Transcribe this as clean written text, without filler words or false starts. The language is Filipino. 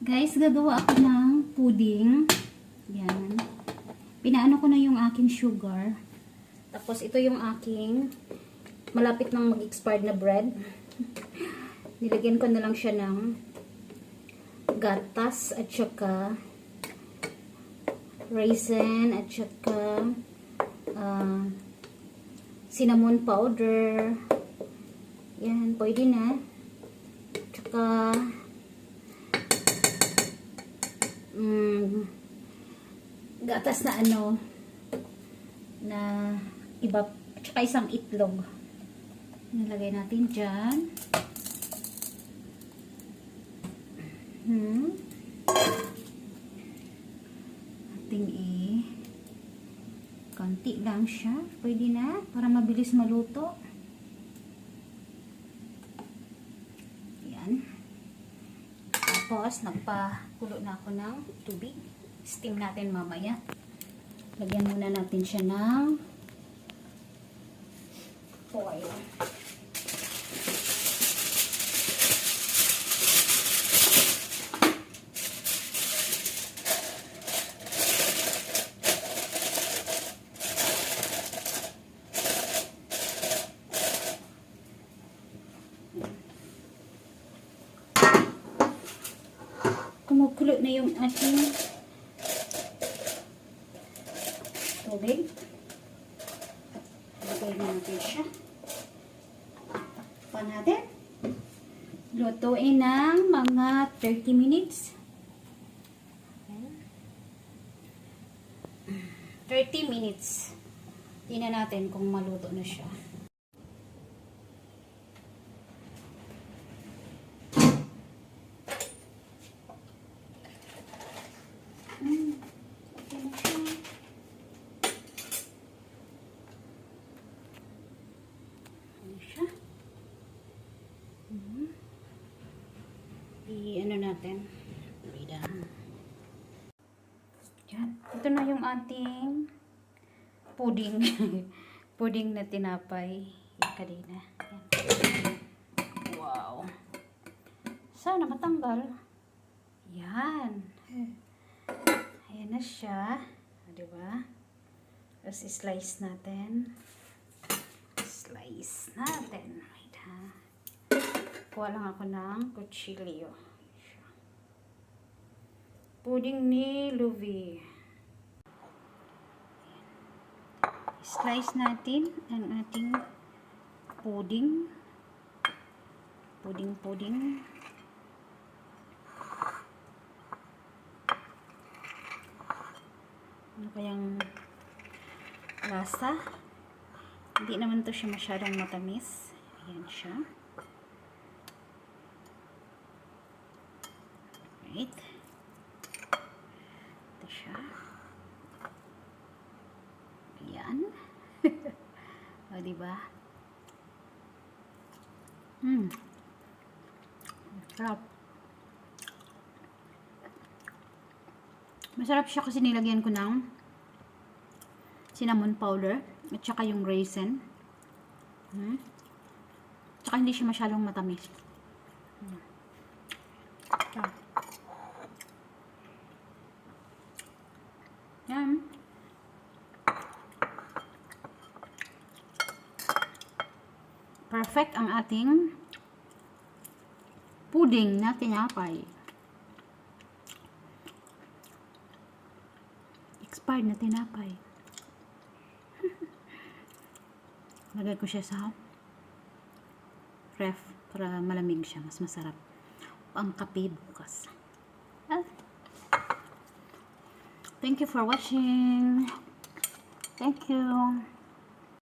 Guys, gagawa ako ng pudding. Yan. Pinaano ko na yung aking sugar. Tapos ito yung aking malapit nang mag-expired na bread. Nilagyan ko na lang siya ng gatas at saka raisin at saka cinnamon powder. Yan, pwede na. Tsaka gatas na ano na iba, tsaka isang itlog. Nilagay natin dyan. Ating konti lang siya. Pwede na para mabilis maluto. Yan. Tapos nagpakulo na ako ng tubig. Steam natin mamaya. Lagyan muna natin siya ng oil. Kumukulo na yung ating tubig. Lagay na natin siya. Pa natin. Lutuin ng mga 30 minutes. 30 minutes. Tingnan natin kung maluto na siya. I-ano natin. Yan. Ito na yung ating pudding. Pudding na tinapay. Yung kanina. Yan. Wow. Sana matanggal. Yan. Ayan na siya. Diba? Tapos slice natin. Slice natin. Wait ha. Kuha lang ako ng kutsilyo. Pudding ni Louie. Slice natin ang ating pudding. Pudding. Ano kayang lasa? Hindi naman to siya masyadong matamis. Ayan siya. Right. Ito siya. Ayan. O, diba? Sarap. Masarap siya kasi nilagyan ko ng cinnamon powder at saka yung raisin. Tsaka hindi siya masyadong matamis. Yan. Perfect ang ating pudding na tinapay. Expired na tinapay. Lagay ko siya sa ref para malamig siya. Mas masarap. Ang kape bukas. Thank you for watching. Thank you.